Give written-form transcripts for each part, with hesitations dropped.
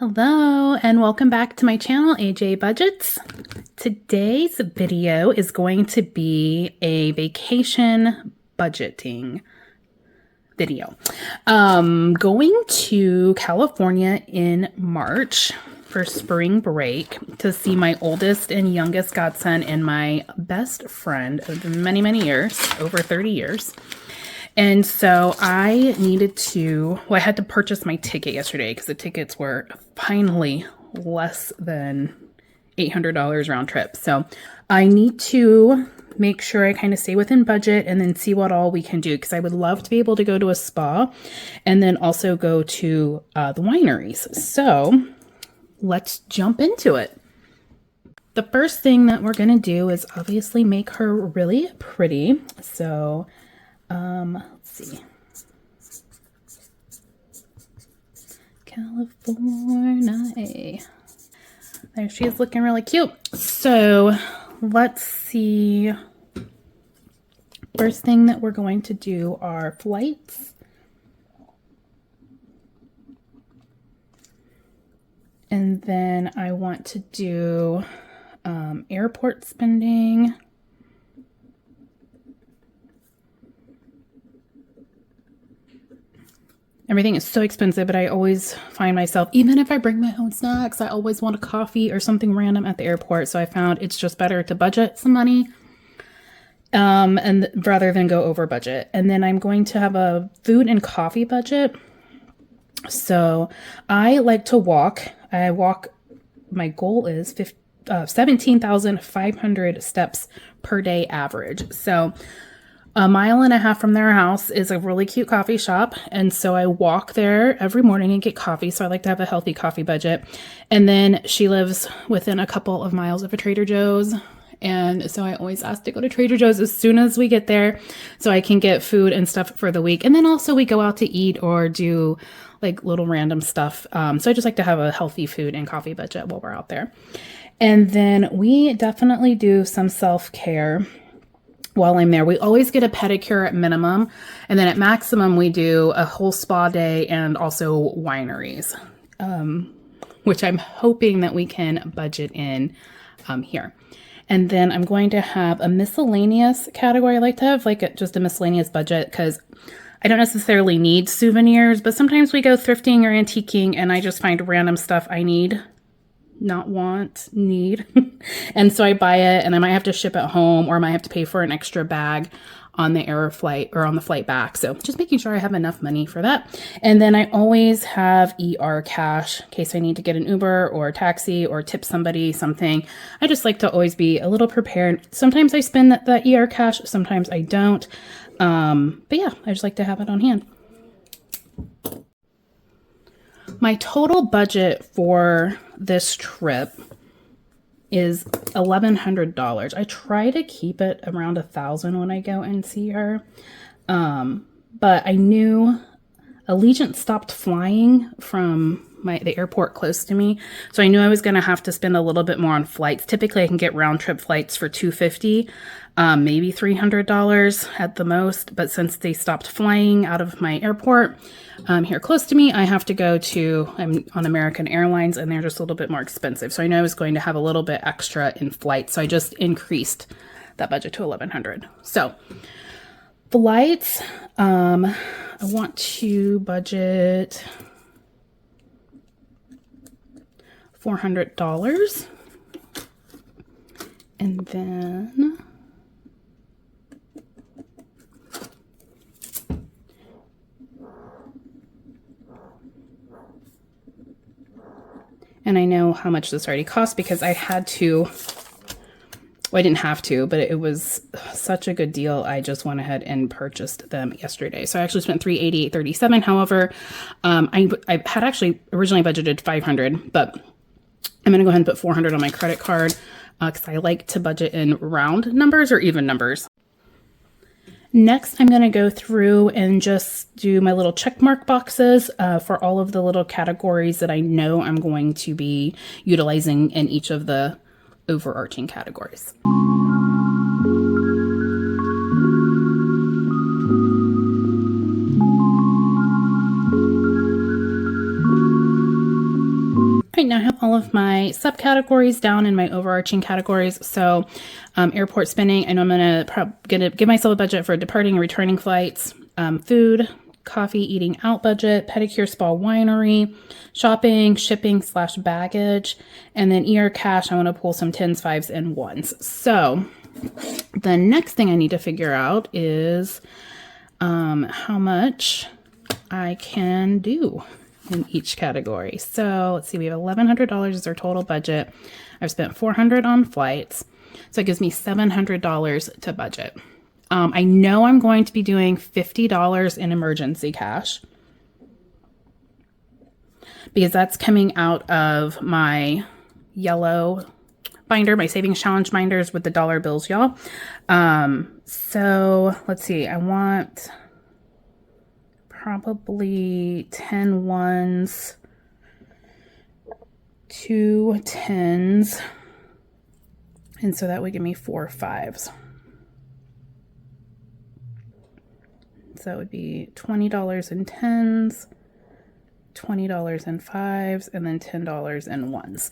Hello and welcome back to my channel, AJ Budgets. Today's video is going to be a vacation budgeting video. Going to California in March for spring break to see my oldest and youngest godson and my best friend of many, many years, over 30 years. And so I needed to, I had to purchase my ticket yesterday because the tickets were finally less than $800 round trip. So I need to make sure I kind of stay within budget and then see what all we can do, because I would love to be able to go to a spa and then also go to the wineries. So let's jump into it. The first thing that we're going to do is obviously make her really pretty. So let's see. California. There she is, looking really cute. So let's see. First thing that we're going to do are flights. And then I want to do airport spending. Everything is so expensive, but I always find myself, even if I bring my own snacks, I always want a coffee or something random at the airport. So I found it's just better to budget some money and rather than go over budget. And then I'm going to have a food and coffee budget. So I like to walk. My goal is 17,500 steps per day average. So 1.5 miles from their house is a really cute coffee shop. And so I walk there every morning and get coffee. So I like to have a healthy coffee budget. And then she lives within a couple of miles of a Trader Joe's. And so I always ask to go to Trader Joe's as soon as we get there so I can get food and stuff for the week. And then also we go out to eat or do like little random stuff. So I just like to have a healthy food and coffee budget while we're out there. And then we definitely do some self-care while I'm there. We always get a pedicure at minimum, and then at maximum we do a whole spa day and also wineries, which I'm hoping that we can budget in here. And then I'm going to have a miscellaneous category. I like to have just a miscellaneous budget because I don't necessarily need souvenirs, but sometimes we go thrifting or antiquing and I just find random stuff I need. Not want, need. And so I buy it and I might have to ship it home, or I might have to pay for an extra bag on the air flight or on the flight back. So just making sure I have enough money for that. And then I always have ER cash in case I need to get an Uber or a taxi or tip somebody something. I just like to always be a little prepared. Sometimes I spend that ER cash, sometimes I don't. But yeah, I just like to have it on hand. My total budget for this trip is $1,100. I try to keep it around $1,000 when I go and see her. But I knew Allegiant stopped flying from the airport close to me. So I knew I was going to have to spend a little bit more on flights. Typically I can get round trip flights for $250, maybe $300 at the most. But since they stopped flying out of my airport here close to me, I have to go I'm on American Airlines, and they're just a little bit more expensive. So I know I was going to have a little bit extra in flights. So I just increased that budget to $1,100. So flights, I want to budget $400. And then I know how much this already cost because I had to, well, I didn't have to, but it was such a good deal. I just went ahead and purchased them yesterday. So I actually spent $388.37. However, I had actually originally budgeted $500, but I'm going to go ahead and put $400 on my credit card because I like to budget in round numbers or even numbers. Next, I'm going to go through and just do my little check mark boxes for all of the little categories that I know I'm going to be utilizing in each of the overarching categories. right, now I have all of my subcategories down in my overarching categories. So airport spending, I know I'm gonna give myself a budget for departing and returning flights, food, coffee, eating out budget, pedicure, spa, winery, shopping, shipping / baggage, and then ER cash. I want to pull some 10s, 5s, and 1s. So the next thing I need to figure out is how much I can do in each category. So let's see, we have $1,100 as our total budget. I've spent $400 on flights. So it gives me $700 to budget. I know I'm going to be doing $50 in emergency cash because that's coming out of my yellow binder, my savings challenge binders with the dollar bills, y'all. So let's see, I want probably 10 1s, 2 10s, and so that would give me 4 5s. So that would be $20 in 10s, $20 in 5s, and then $10 in 1s.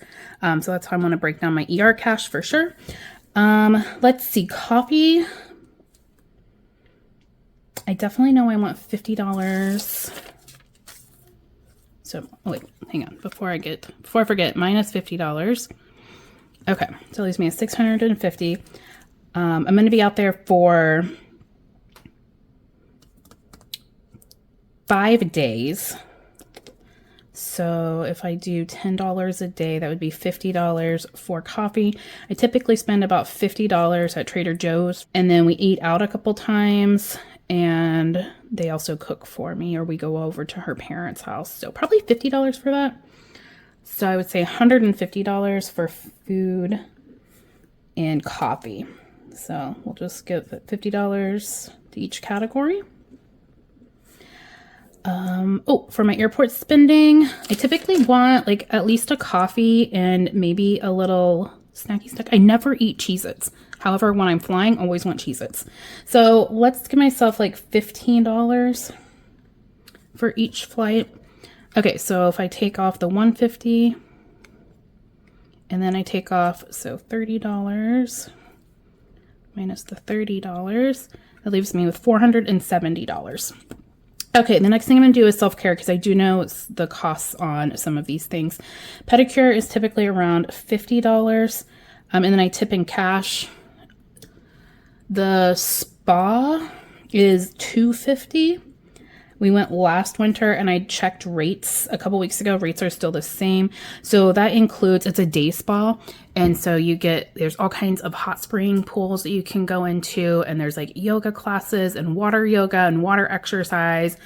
So that's how I'm going to break down my ER cash for sure. Let's see, coffee. I definitely know I want $50. So, oh wait, hang on. Before I forget, minus $50. Okay, so it leaves me at $650. I'm going to be out there for 5 days. So if I do $10 a day, that would be $50 for coffee. I typically spend about $50 at Trader Joe's, and then we eat out a couple times, and they also cook for me, or we go over to her parents' house. So probably $50 for that. So I would say $150 for food and coffee. So we'll just give $50 to each category. For my airport spending, I typically want like at least a coffee and maybe a little snacky snack. I never eat Cheez-Its. However, when I'm flying, I always want Cheez-Its. So let's give myself like $15 for each flight. Okay, so if I take off the $150 and then I take off, so $30 minus the $30, that leaves me with $470. Okay, the next thing I'm going to do is self-care because I do know the costs on some of these things. Pedicure is typically around $50, and then I tip in cash. The spa is $250. We went last winter and I checked rates a couple weeks ago. Rates are still the same. So that includes, it's a day spa. And so there's all kinds of hot spring pools that you can go into. And there's like yoga classes and water yoga and water exercise.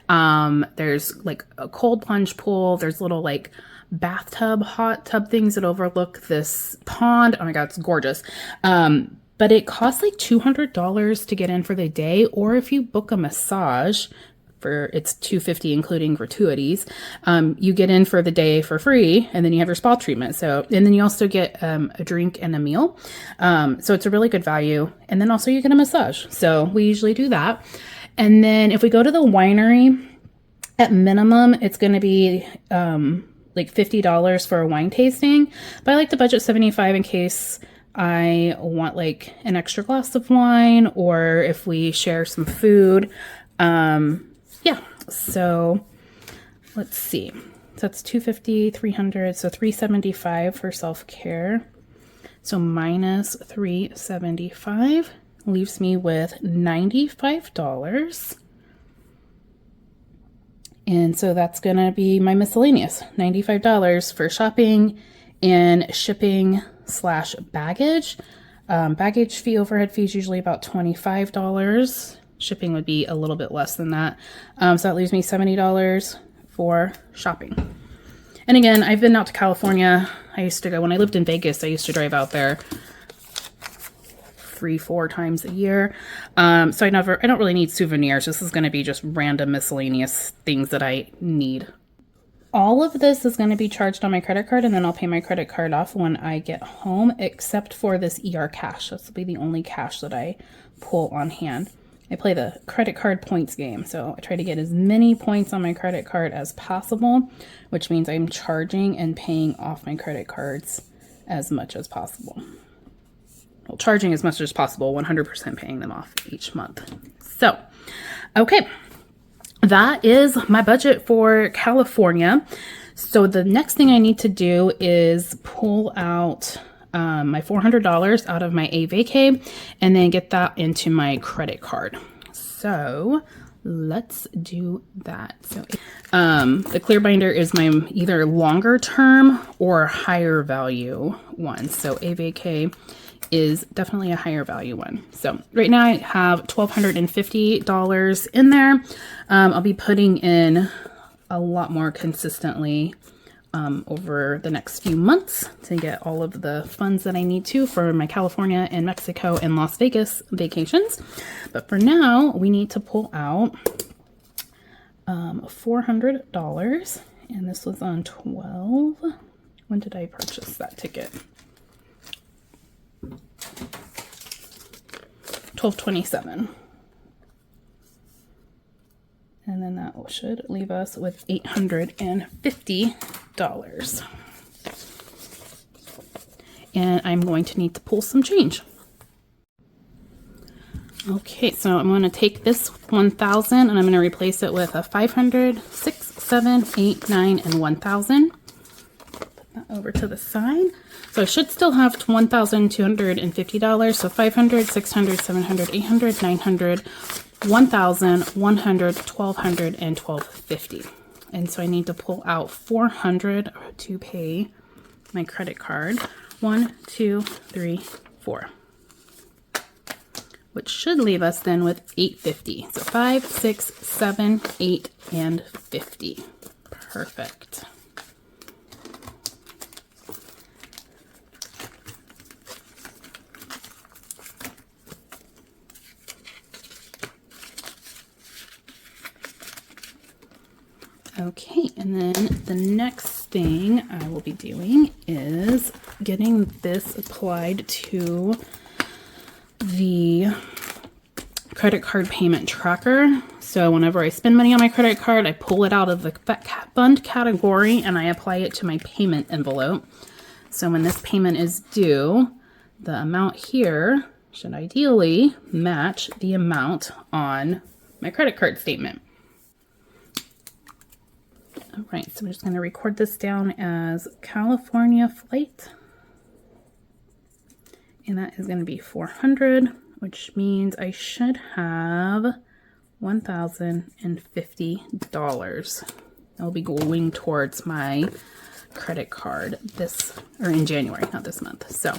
There's like a cold plunge pool. There's little like bathtub, hot tub things that overlook this pond. Oh my God, it's gorgeous. But it costs like $200 to get in for the day. Or if you book a massage, it's $250 including gratuities, you get in for the day for free, and then you have your spa treatment. So, and then you also get a drink and a meal. So it's a really good value. And then also you get a massage. So we usually do that. And then if we go to the winery, at minimum, it's going to be like $50 for a wine tasting. But I like to budget $75 in case I want like an extra glass of wine, or if we share some food. Yeah, so let's see. So that's $250, $300, so $375 for self-care. So minus $375 leaves me with $95. And so that's going to be my miscellaneous, $95 for shopping and shipping / baggage. Baggage fee, overhead fee is usually about $25. Shipping would be a little bit less than that. So that leaves me $70 for shopping. And again, I've been out to California. I used to go, when I lived in Vegas, I used to drive out there 3-4 times a year. So I don't really need souvenirs. This is going to be just random miscellaneous things that I need. All of this is going to be charged on my credit card, and then I'll pay my credit card off when I get home, except for this ER cash. This will be the only cash that I pull on hand. I play the credit card points game. So I try to get as many points on my credit card as possible, which means I'm charging and paying off my credit cards as much as possible. Well, charging as much as possible, 100% paying them off each month. So, okay, that is my budget for California. So the next thing I need to do is pull out my $400 out of my AVK and then get that into my credit card. So let's do that. So the Clearbinder is my either longer term or higher value one. So AVK is definitely a higher value one. So right now I have $1,250 in there. I'll be putting in a lot more consistently over the next few months to get all of the funds that I need to for my California and Mexico and Las Vegas vacations. But for now, we need to pull out $400, and this was on 12. When did I purchase that ticket? 12/27. And then that should leave us with $850. And I'm going to need to pull some change. Okay, so I'm going to take this 1,000 and I'm going to replace it with a 500, 6, 7, 8, 9, and 1,000. Put that over to the side. So I should still have $1,250. So 500, 600, 700, 800, 900, 1,000, 100, 1,200, and 1,250. And so I need to pull out 400 to pay my credit card. 1, 2, 3, 4. Which should leave us then with 850. So 5, 6, 7, 8, and 50. Perfect. Okay, and then the next thing I will be doing is getting this applied to the credit card payment tracker. So whenever I spend money on my credit card, I pull it out of the fund category and I apply it to my payment envelope. So when this payment is due, the amount here should ideally match the amount on my credit card statement. All right, so I'm just going to record this down as California flight. And that is going to be 400, which means I should have $1,050. That'll be going towards my credit card in January, not this month. So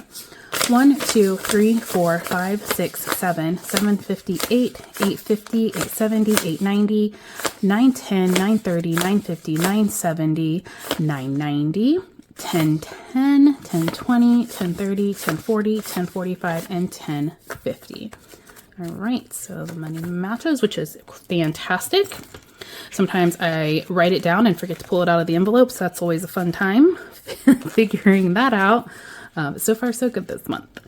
1, 2, 3, 4, 5, 6, 7, 758, 850, 870, 890, 910, 930, 950, 970, 990, 1010, 1020, 1030, 1040, 1045, and 1050. All right, so the money matches, which is fantastic. Sometimes I write it down and forget to pull it out of the envelope, so that's always a fun time figuring that out. So far, so good this month.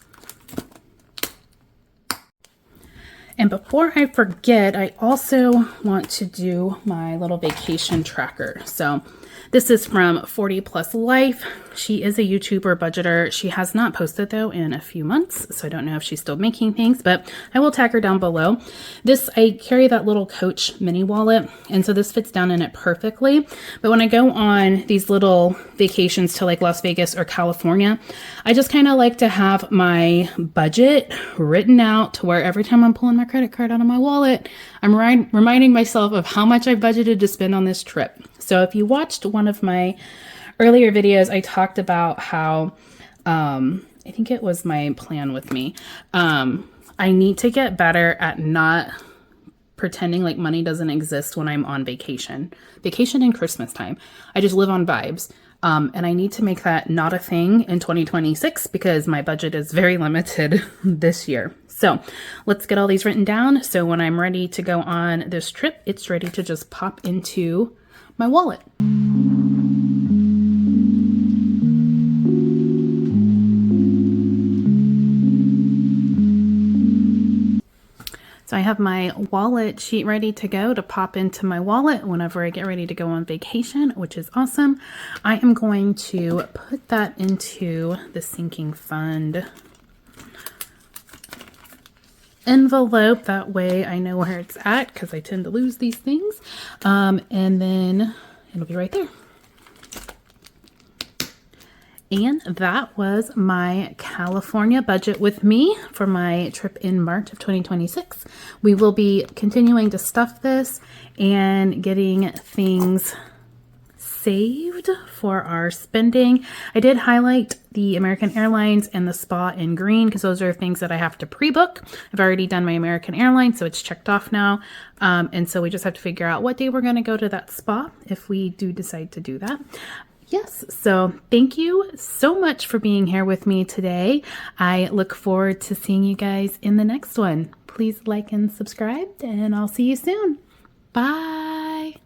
And before I forget, I also want to do my little vacation tracker. So this is from 40 Plus Life. She is a YouTuber budgeter. She has not posted though in a few months, so I don't know if she's still making things, but I will tag her down below. I carry that little Coach mini wallet, and so this fits down in it perfectly. But when I go on these little vacations to like Las Vegas or California, I just kind of like to have my budget written out to where every time I'm pulling my credit card out of my wallet, I'm reminding myself of how much I budgeted to spend on this trip. So if you watched one of my earlier videos, I talked about how, I think it was my plan with me. I need to get better at not pretending like money doesn't exist when I'm on vacation and Christmas time. I just live on vibes. And I need to make that not a thing in 2026 because my budget is very limited this year. So let's get all these written down. So when I'm ready to go on this trip, it's ready to just pop into my wallet. So So I have my wallet sheet ready to go to pop into my wallet whenever I get ready to go on vacation, which is awesome. I am going to put that into the sinking fund envelope. That way I know where it's at because I tend to lose these things. And then it'll be right there. And that was my California budget with me for my trip in March of 2026. We will be continuing to stuff this and getting things saved for our spending. I did highlight the American Airlines and the spa in green because those are things that I have to pre-book. I've already done my American Airlines, so it's checked off now. And so we just have to figure out what day we're going to go to that spa if we do decide to do that. Yes, so thank you so much for being here with me today. I look forward to seeing you guys in the next one. Please like and subscribe, and I'll see you soon. Bye.